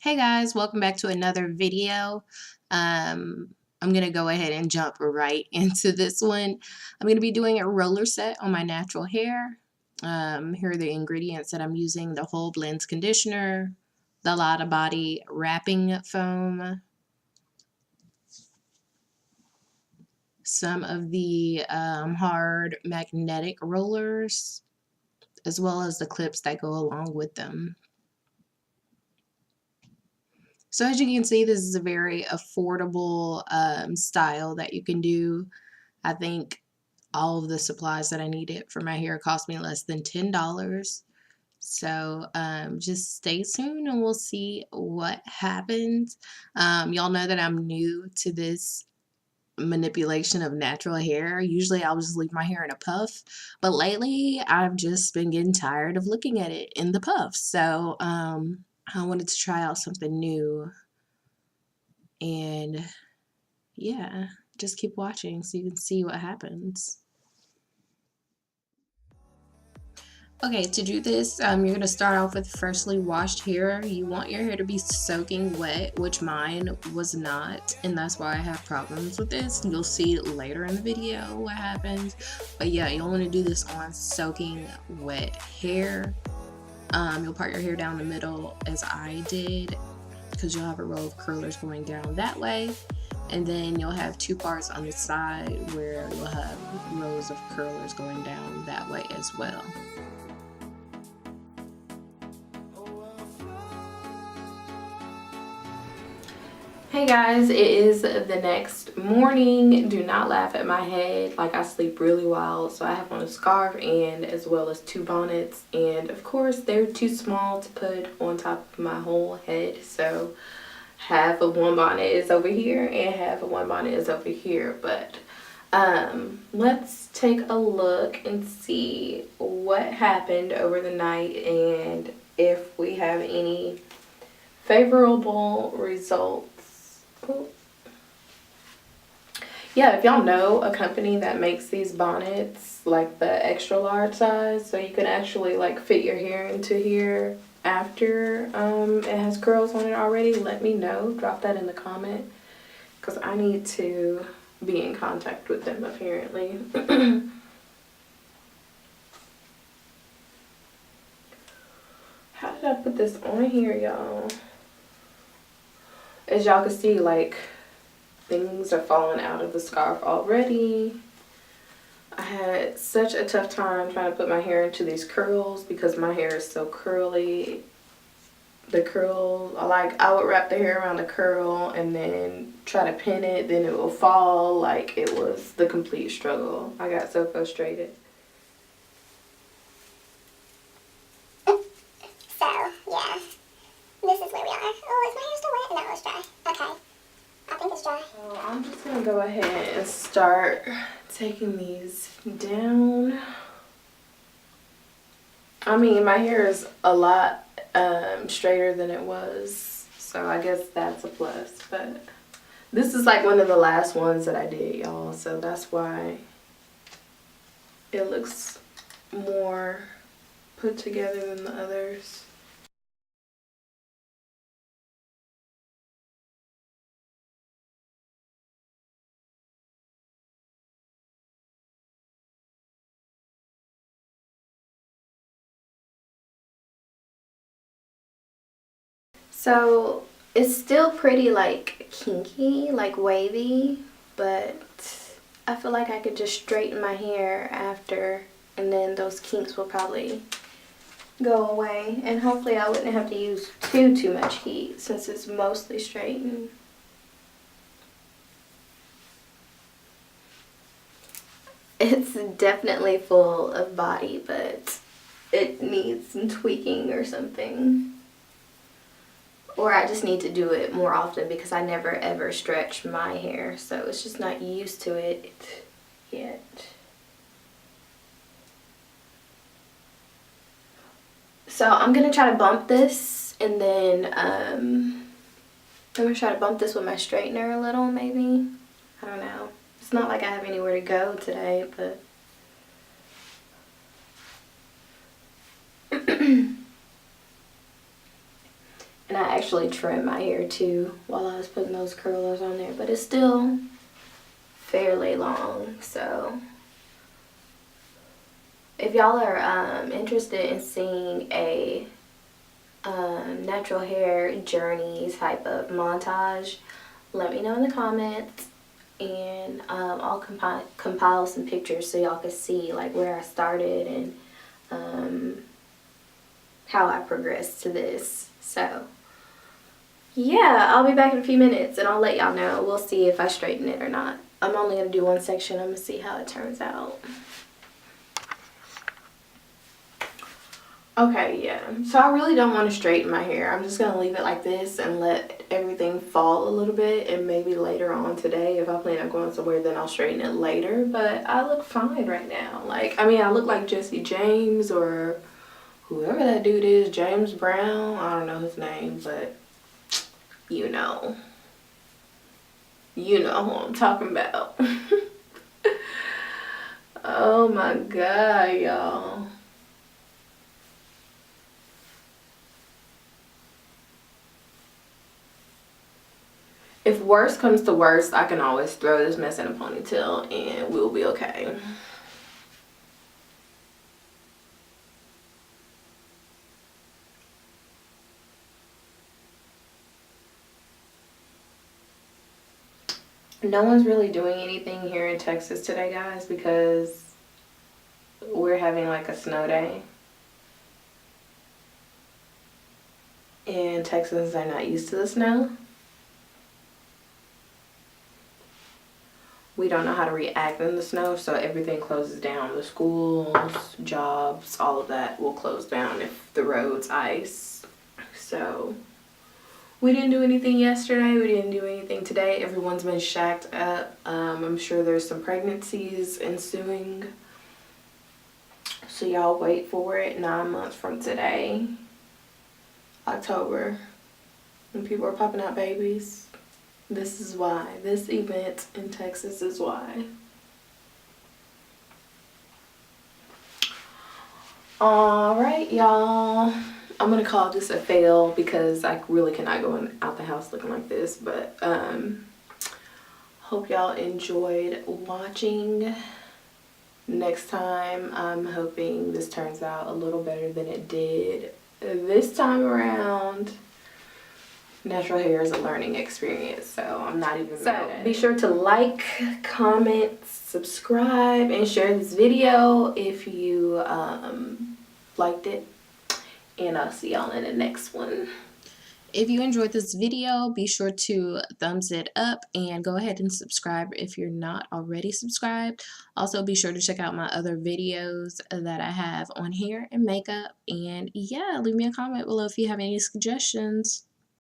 Hey guys, welcome back to another video. I'm going to go ahead and jump right into this one. I'm going to be doing a roller set on my natural hair. Here are the ingredients that I'm using: the whole blends conditioner, the Lotta Body wrapping foam, some of the hard magnetic rollers, as well as the clips that go along with them. So as you can see, this is a very affordable style that you can do. I think all of the supplies that I needed for my hair cost me less than $10. So just stay tuned and we'll see what happens. Y'all know that I'm new to this manipulation of natural hair. Usually I'll just leave my hair in a puff, but lately I've just been getting tired of looking at it in the puff. So I wanted to try out something new, and yeah, just keep watching so you can see what happens. Okay, to do this, you're going to start off with freshly washed hair. You want your hair to be soaking wet, which mine was not, and that's why I have problems with this. You'll see later in the video what happens. But yeah, you'll want to do this on soaking wet hair. You'll part your hair down the middle as I did, because you'll have a row of curlers going down that way. And then you'll have two parts on the side where you'll have rows of curlers going down that way as well. Hey guys, it is the next morning. Do not laugh at my head. Like, I sleep really well, so I have on a scarf and as well as two bonnets, and of course they're too small to put on top of my whole head, so half of one bonnet is over here and half of one bonnet is over here. But let's take a look and see what happened over the night and if we have any favorable results. Ooh. Yeah, if y'all know a company that makes these bonnets, like the extra large size, so you can actually like fit your hair into here after it has curls on it already, let me know. Drop that in the comment, because I need to be in contact with them apparently. How did I put this on here, y'all? As y'all can see, like, things are falling out of the scarf already. I had such a tough time trying to put my hair into these curls because my hair is so curly. The curl, I would wrap the hair around the curl and then try to pin it, then it will fall. Like, it was the complete struggle. I got so frustrated. So, yeah. This is where we are. Oh, is my hair still wet? No, it's dry. Okay. I think it's dry. So I'm just going to go ahead and start taking these down. I mean, my hair is a lot straighter than it was, so I guess that's a plus. But this is like one of the last ones that I did, y'all, so that's why it looks more put together than the others. So it's still pretty like kinky, like wavy, but I feel like I could just straighten my hair after, and then those kinks will probably go away, and hopefully I wouldn't have to use too much heat since it's mostly straightened. It's definitely full of body, but it needs some tweaking or something. Or I just need to do it more often because I never ever stretch my hair, so it's just not used to it yet. So I'm gonna try to bump this, and then I'm gonna try to bump this with my straightener a little, maybe. I don't know. It's not like I have anywhere to go today, but And I actually trimmed my hair too while I was putting those curlers on there, but it's still fairly long. So if y'all are interested in seeing a natural hair journey type of montage, let me know in the comments, and I'll compile some pictures so y'all can see like where I started and how I progressed to this. So yeah, I'll be back in a few minutes and I'll let y'all know. We'll see if I straighten it or not. I'm only going to do one section. I'm going to see how it turns out. Okay, yeah. So I really don't want to straighten my hair. I'm just going to leave it like this and let everything fall a little bit. And maybe later on today, if I plan on going somewhere, then I'll straighten it later. But I look fine right now. Like, I mean, I look like Jesse James or whoever that dude is. James Brown. I don't know his name, but you know. You know who I'm talking about. Oh my God, y'all. If worst comes to worst, I can always throw this mess in a ponytail and we'll be okay. No one's really doing anything here in Texas today, guys, because we're having like a snow day. And Texans are not used to the snow. We don't know how to react in the snow, so everything closes down. The schools, jobs, all of that will close down if the road's ice. So we didn't do anything yesterday. We didn't do anything today. Everyone's been shacked up. I'm sure there's some pregnancies ensuing. So y'all wait for it. 9 months from today, October, when people are popping out babies. This is why. This event in Texas is why. Alright, y'all. I'm gonna call this a fail because I really cannot go out the house looking like this. But hope y'all enjoyed watching. Next time, I'm hoping this turns out a little better than it did this time around. Natural hair is a learning experience, so I'm not even mad at it. Be sure to like, comment, subscribe, and share this video if you liked it. And I'll see y'all in the next one. If you enjoyed this video, be sure to thumbs it up and go ahead and subscribe if you're not already subscribed. Also, be sure to check out my other videos that I have on hair and makeup. And yeah, leave me a comment below if you have any suggestions.